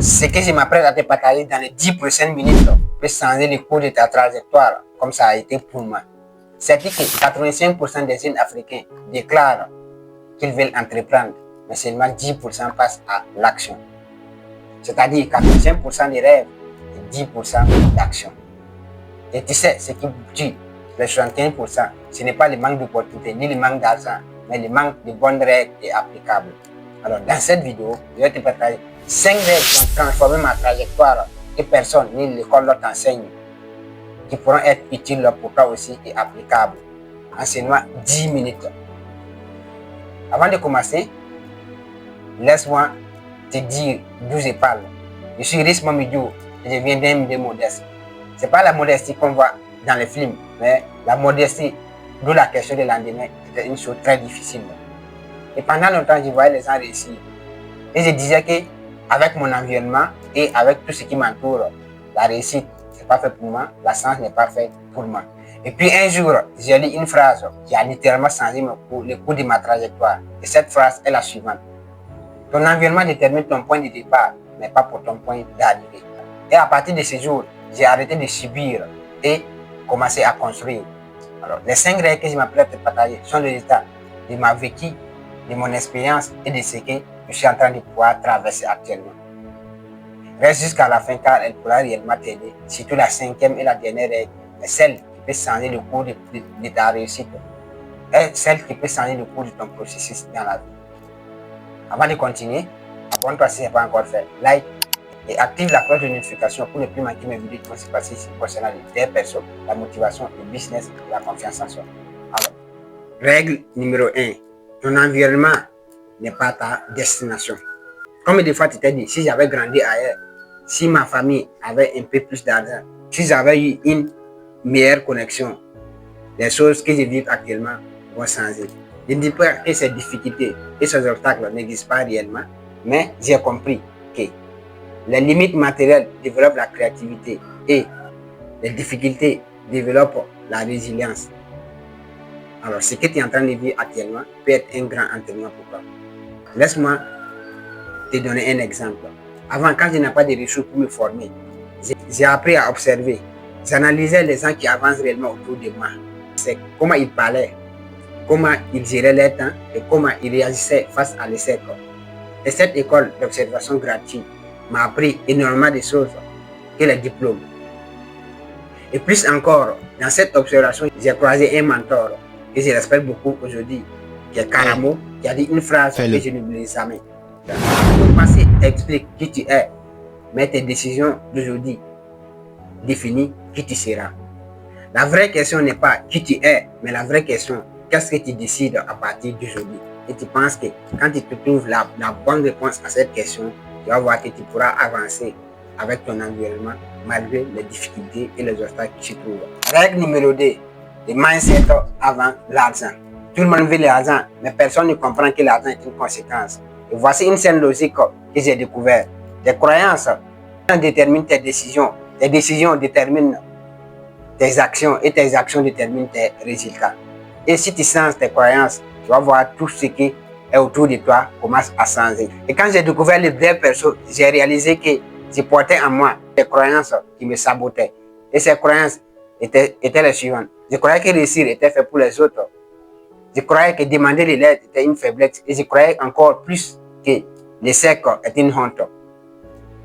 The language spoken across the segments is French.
Ce que je m'apprête à te partager dans les 10 prochaines minutes peut changer le cours de ta trajectoire, comme ça a été pour moi. C'est que 85% des jeunes Africains déclarent qu'ils veulent entreprendre, mais seulement 10% passent à l'action. C'est-à-dire 85% des rêves et 10% d'action. Et tu sais, ce qui tue les 75%, ce n'est pas le manque d'opportunités ni le manque d'argent, mais le manque de bonnes règles et applicables. Alors, dans cette vidéo, je vais te partager 5 règles qui ont transformé ma trajectoire que personne ni l'école ne t'enseigne, qui pourront être utiles pour toi aussi et applicables en seulement 10 minutes. Avant de commencer, laisse-moi te dire d'où je parle. Je suis Riz Momidou et je viens d'un milieu modeste. Ce n'est pas la modestie qu'on voit dans les films, mais la modestie, d'où la question de lendemain, était une chose très difficile. Et pendant longtemps, je voyais les gens réussir. Et je disais qu'avec mon environnement et avec tout ce qui m'entoure, la réussite, ce n'est pas fait pour moi, la science n'est pas faite pour moi. Et puis un jour, j'ai lu une phrase qui a littéralement changé le cours de ma trajectoire. Et cette phrase est la suivante. Ton environnement détermine ton point de départ, mais pas pour ton point d'arrivée. Et à partir de ce jour, j'ai arrêté de subir et commencé à construire. Alors, les 5 règles que je m'apprête à te partager sont le résultat de ma vécu, de mon expérience et de ce que je suis en train de pouvoir traverser actuellement. Reste jusqu'à la fin car elle pourra réellement t'aider, surtout la 5e et la dernière règle, celle qui peut changer le cours de ta réussite et celle qui peut changer le cours de ton processus dans la vie. Avant de continuer, abonne-toi si ce n'est pas encore fait, like et active la cloche de notification pour ne plus manquer mes vidéos qui vont se passer ici concernant les personnes, la motivation, le business et la confiance en soi. Alors, règle numéro 1. Ton environnement n'est pas ta destination. Combien de fois tu t'es dit, si j'avais grandi ailleurs, si ma famille avait un peu plus d'argent, si j'avais eu une meilleure connexion, les choses que je vis actuellement vont changer. Je ne dis pas que ces difficultés et ces obstacles n'existent pas réellement, mais j'ai compris que les limites matérielles développent la créativité et les difficultés développent la résilience. Alors, ce que tu es en train de vivre actuellement peut être un grand entraînement pour toi. Laisse-moi te donner un exemple. Avant, quand je n'avais pas de ressources pour me former, j'ai appris à observer. J'analysais les gens qui avancent réellement autour de moi. C'est comment ils parlaient, comment ils géraient leur temps et comment ils réagissaient face à l'échec. Et cette école d'observation gratuite m'a appris énormément de choses que les diplômes. Et plus encore, dans cette observation, j'ai croisé un mentor que je respecte beaucoup aujourd'hui, qui est Karamo, qui a dit une phrase que je n'oublie jamais. Ton passé explique qui tu es, mais tes décisions d'aujourd'hui définissent qui tu seras. La vraie question n'est pas qui tu es, mais la vraie question, qu'est-ce que tu décides à partir d'aujourd'hui? Et tu penses que quand tu te trouves la bonne réponse à cette question, tu vas voir que tu pourras avancer avec ton environnement malgré les difficultés et les obstacles que tu trouves. Règle numéro 2, le mindset avant l'argent. Tout le monde veut l'argent, mais personne ne comprend que l'argent est une conséquence. Et voici une scène logique que j'ai découverte. Tes croyances déterminent tes décisions déterminent tes actions et tes actions déterminent tes résultats. Et si tu changes tes croyances, tu vas voir tout ce qui est autour de toi commence à changer. Et quand j'ai découvert les vraies personnes, j'ai réalisé que je portais en moi des croyances qui me sabotaient. Et ces croyances étaient les suivantes. Je croyais que réussir était fait pour les autres. Je croyais que demander de l'aide était une faiblesse. Et je croyais encore plus que l'échec était une honte.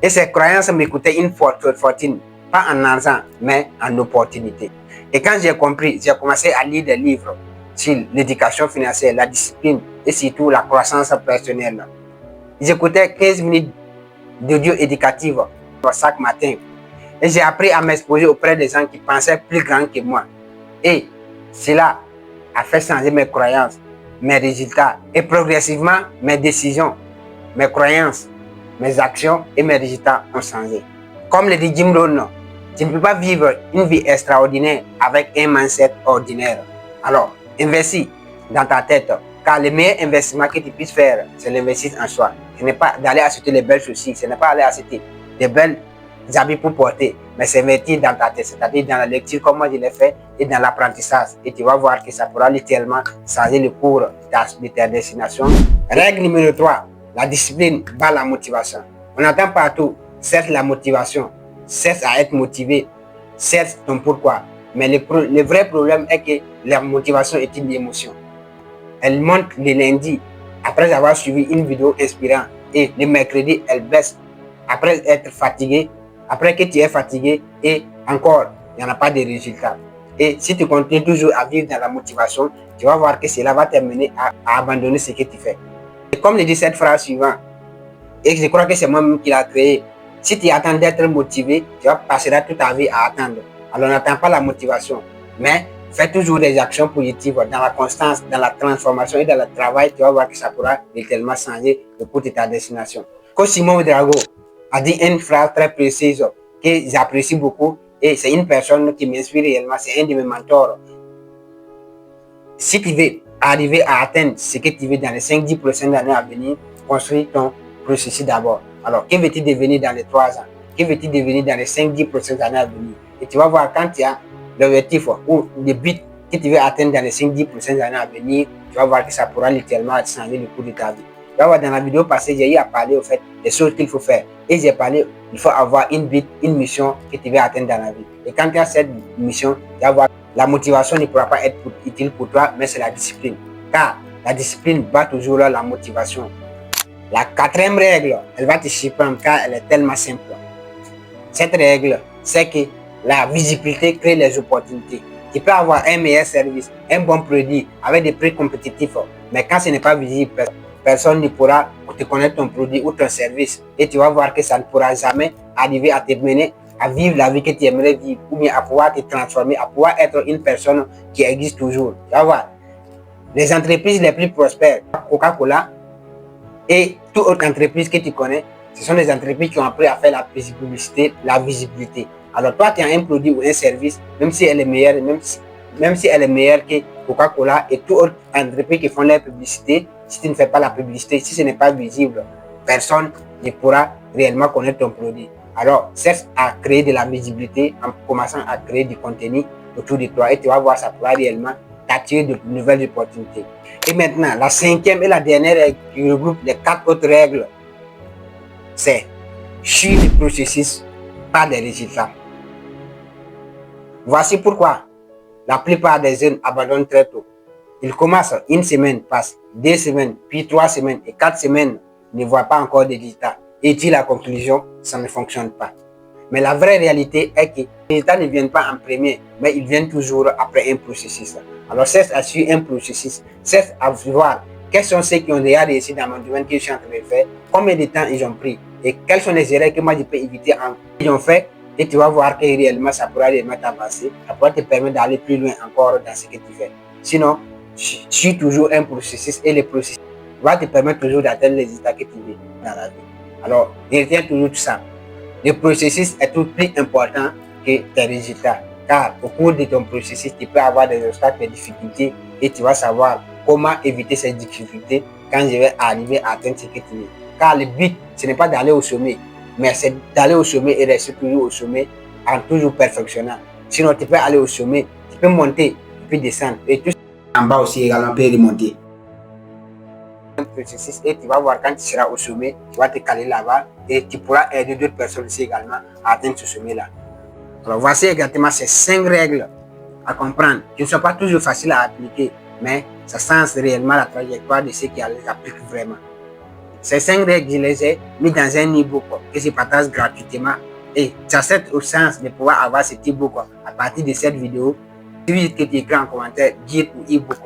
Et ces croyances me coûtaient une fortune, pas en argent, mais en opportunité. Et quand j'ai compris, j'ai commencé à lire des livres sur l'éducation financière, la discipline et surtout la croissance personnelle. J'écoutais 15 minutes d'audio éducative chaque matin. Et j'ai appris à m'exposer auprès des gens qui pensaient plus grand que moi. Et cela a fait changer mes croyances, mes résultats et progressivement mes décisions, mes croyances, mes actions et mes résultats ont changé. Comme le dit Jim Rohn, tu ne peux pas vivre une vie extraordinaire avec un mindset ordinaire. Alors, investis dans ta tête, car le meilleur investissement que tu puisses faire, c'est l'investir en soi. Ce n'est pas d'aller acheter les belles chaussures, ce n'est pas aller acheter des belles habits pour porter, mais c'est investir dans ta tête, c'est-à-dire dans la lecture comme moi je l'ai fait et dans l'apprentissage. Et tu vas voir que ça pourra littéralement changer le cours de ta destination. Règle numéro 3, la discipline bat la motivation. On entend partout certes la motivation, certes à être motivé, certes ton pourquoi. Mais le vrai problème est que la motivation est une émotion. Elle monte le lundi après avoir suivi une vidéo inspirante et le mercredi, elle baisse après être fatigué, après que tu es fatigué et encore, il n'y en a pas de résultats. Et si tu continues toujours à vivre dans la motivation, tu vas voir que cela va t'amener à abandonner ce que tu fais. Et comme le dit cette phrase suivante, et je crois que c'est moi-même qui l'a créé, si tu attends d'être motivé, tu vas passer toute ta vie à attendre. Alors n'attends pas la motivation, mais fais toujours des actions positives dans la constance, dans la transformation et dans le travail. Tu vas voir que ça pourra littéralement changer le cours de ta destination. Comme Simon Drago a dit une phrase très précise que j'apprécie beaucoup et c'est une personne qui m'inspire réellement, c'est un de mes mentors. Si tu veux arriver à atteindre ce que tu veux dans les 5-10 prochaines années à venir, construis ton processus d'abord. Alors, que veux-tu devenir dans les 3 ans? Que veux-tu devenir dans les 5-10 prochaines années à venir? Et tu vas voir quand tu as l'objectif ou le but que tu veux atteindre dans les 5-10 prochaines années à venir, tu vas voir que ça pourra littéralement changer le cours de ta vie. Tu vas voir dans la vidéo passée, j'ai eu à parler au fait des choses qu'il faut faire. Et j'ai parlé, il faut avoir une mission que tu veux atteindre dans la vie. Et quand tu as cette mission, tu vas voir la motivation ne pourra pas être utile pour toi, mais c'est la discipline. Car la discipline bat toujours la motivation. La 4e règle, elle va te surprendre car elle est tellement simple. Cette règle, c'est que la visibilité crée les opportunités. Tu peux avoir un meilleur service, un bon produit avec des prix compétitifs, mais quand ce n'est pas visible, personne ne pourra te connaître ton produit ou ton service. Et tu vas voir que ça ne pourra jamais arriver à te mener à vivre la vie que tu aimerais vivre ou bien à pouvoir te transformer, à pouvoir être une personne qui existe toujours. Tu vas voir, les entreprises les plus prospères, Coca-Cola et toute autre entreprise que tu connais, ce sont des entreprises qui ont appris à faire la publicité, la visibilité. Alors toi, tu as un produit ou un service, même si elle est meilleure, même si elle est meilleure que Coca-Cola et toute autre entreprise qui font la publicité, si tu ne fais pas la publicité, si ce n'est pas visible, personne ne pourra réellement connaître ton produit. Alors, cherche à créer de la visibilité en commençant à créer du contenu autour de toi et tu vas voir, ça pourra réellement t'attirer de nouvelles opportunités. Et maintenant, la 5e et la dernière règle qui regroupe les 4 autres règles, c'est suivre le processus, pas des résultats. Voici pourquoi la plupart des jeunes abandonnent très tôt. Ils commencent, une semaine passe, 2 semaines, puis 3 semaines et 4 semaines ne voient pas encore de résultats. Et dit la conclusion, ça ne fonctionne pas. Mais la vraie réalité est que les résultats ne viennent pas en premier, mais ils viennent toujours après un processus. Alors, c'est à suivre un processus, c'est à voir quels sont ceux qui ont déjà réussi dans mon domaine que je suis en train de faire, combien de temps ils ont pris et quelles sont les erreurs que moi je peux éviter en qu'ils ont fait. Et tu vas voir que réellement ça pourra les mettre à avancer, ça pourra te permettre d'aller plus loin encore dans ce que tu fais. Sinon, suis toujours un processus et le processus va te permettre toujours d'atteindre les résultats que tu veux dans la vie. Alors, retiens toujours tout ça. Le processus est tout plus important que tes résultats. Car au cours de ton processus, tu peux avoir des obstacles, des difficultés et tu vas savoir comment éviter ces difficultés quand je vais arriver à atteindre ce que tu veux. Car le but, ce n'est pas d'aller au sommet, mais c'est d'aller au sommet et rester toujours au sommet en toujours perfectionnant. Sinon, tu peux aller au sommet, tu peux monter, tu peux descendre et tout en bas aussi également peut remonter. Processus et tu vas voir quand tu seras au sommet, tu vas te caler là-bas et tu pourras aider d'autres personnes aussi également à atteindre ce sommet-là. Alors voici exactement ces 5 règles à comprendre qui ne sont pas toujours faciles à appliquer, mais ça change réellement la trajectoire de ceux qui les appliquent vraiment. Ces 5 règles, je les ai mis dans un e-book que je partage gratuitement et ça sert au sens de pouvoir avoir cet e-book à partir de cette vidéo. Il suffit que tu écris en commentaire guide ou e-book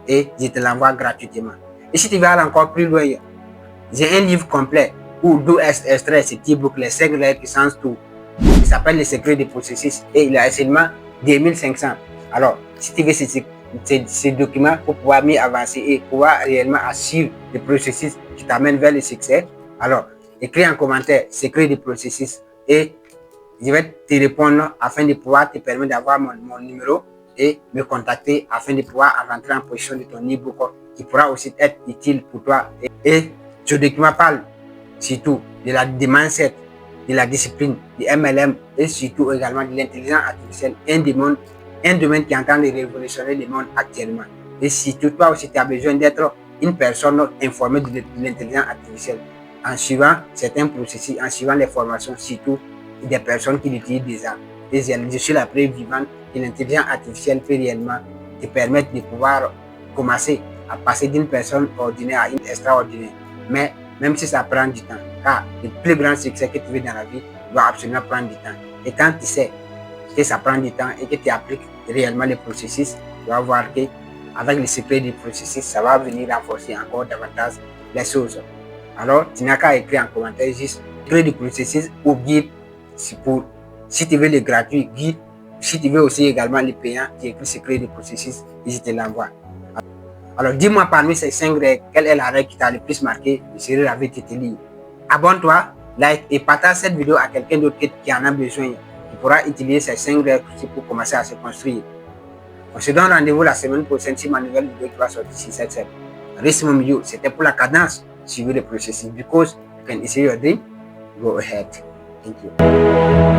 et je te l'envoie gratuitement. Et si tu veux aller encore plus loin, j'ai un livre complet où d'où extrait ce e-book, les 5 règles qui changent tout. Il s'appelle Les secrets du processus et il a seulement 2500. Alors, si tu veux ces documents pour pouvoir mieux avancer et pouvoir réellement suivre le processus qui t'amène vers le succès, alors écris en commentaire secret du processus et je vais te répondre afin de pouvoir te permettre d'avoir mon numéro et me contacter afin de pouvoir rentrer en position de ton e-book qui pourra aussi être utile pour toi. Et ce document parle surtout de la mindset, de la discipline, du MLM et surtout également de l'intelligence artificielle, un domaine qui est en train de révolutionner le monde actuellement. Et surtout toi aussi tu as besoin d'être une personne informée de l'intelligence artificielle. en suivant certains processus, en suivant les formations, surtout des personnes qui l'utilisent déjà. Et je suis la preuve vivante que l'intelligence artificielle peut réellement te permettre de pouvoir commencer à passer d'une personne ordinaire à une extraordinaire. Mais même si ça prend du temps, car le plus grand succès que tu veux dans la vie doit absolument prendre du temps. Et quand tu sais que ça prend du temps et que tu appliques réellement les processus, tu vas voir que avec le secret du processus, ça va venir renforcer encore davantage les choses. Alors, tu n'as qu'à écrire en commentaire juste secret du processus ou guide. Si tu veux le gratuit, guide. Si tu veux aussi également le payant, tu écris secret du processus et je te l'envoie. Alors, dis-moi parmi ces 5 règles, quelle est la règle qui t'a le plus marqué? Je serai ravi de te lire. Abonne-toi, like et partage cette vidéo à quelqu'un d'autre qui en a besoin. Il pourra utiliser ces 5 règles pour commencer à se construire. On se donne rendez-vous la semaine prochaine sur ma nouvelle vidéo qui va sortir sur cette chaîne. Rismom, c'était pour la cadence. Suivez le processus because you can achieve your dream. Go ahead. Thank you.